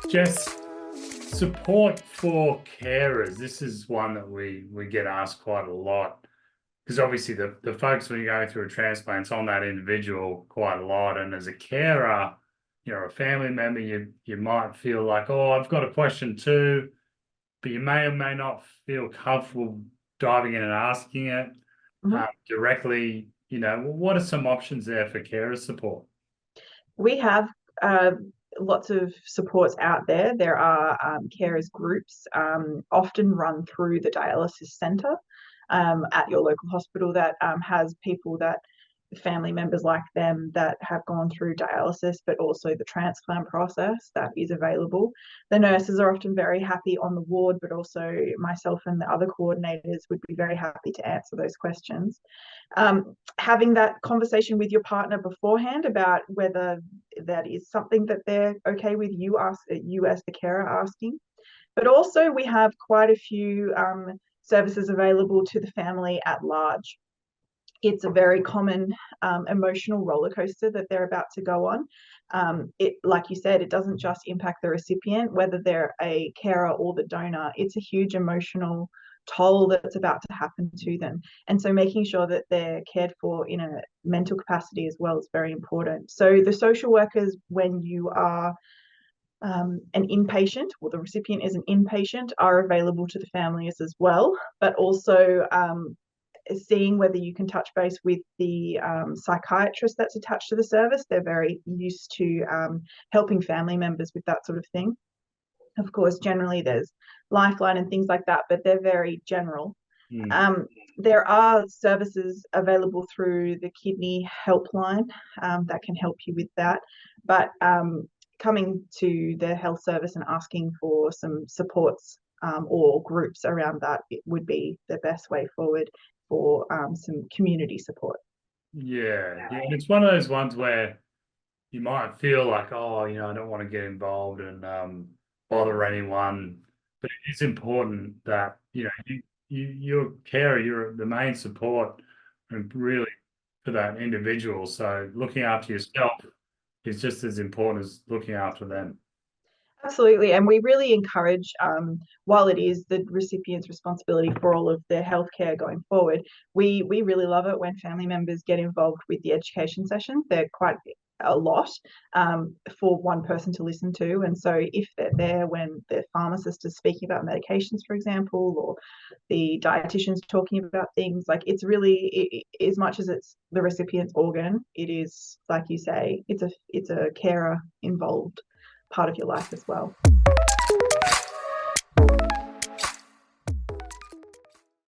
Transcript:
Just support for carers. This is one that we get asked quite a lot because obviously the focus when you're going through a transplant is on that individual quite a lot. And as a carer, a family member, you might feel like, oh, I've got a question too, but you may or may not feel comfortable diving in and asking it directly. What are some options there for carer support? We have lots of supports out there. There are carers groups often run through the dialysis centre at your local hospital that has people that family members like them that have gone through dialysis, but also the transplant process that is available. The nurses are often very happy on the ward, but also myself and the other coordinators would be very happy to answer those questions. Having that conversation with your partner beforehand about whether that is something that they're okay with you as the carer asking. But also we have quite a few services available to the family at large. It's a very common emotional roller coaster that they're about to go on. Like you said, it doesn't just impact the recipient, whether they're a carer or the donor. It's a huge emotional toll that's about to happen to them. And so making sure that they're cared for in a mental capacity as well is very important. So the social workers, when you are an inpatient, or the recipient is an inpatient, are available to the families as well, but also seeing whether you can touch base with the psychiatrist that's attached to the service. They're very used to helping family members with that sort of thing. Of course, generally there's Lifeline and things like that, but they're very general. There are services available through the kidney helpline that can help you with that. But coming to the health service and asking for some supports or groups around that, it would be the best way forward for some community support. Yeah. And it's one of those ones where you might feel like, oh, I don't want to get involved and bother anyone. But it is important that, you're carer, you're the main support and really for that individual. So looking after yourself is just as important as looking after them. Absolutely. And we really encourage, while it is the recipient's responsibility for all of their healthcare going forward, we really love it when family members get involved with the education sessions. They're quite a lot for one person to listen to. And so if they're there when the pharmacist is speaking about medications, for example, or the dietitian's talking about things, like it's really, as much as it's the recipient's organ, it is, like you say, it's a carer involved part of your life as well.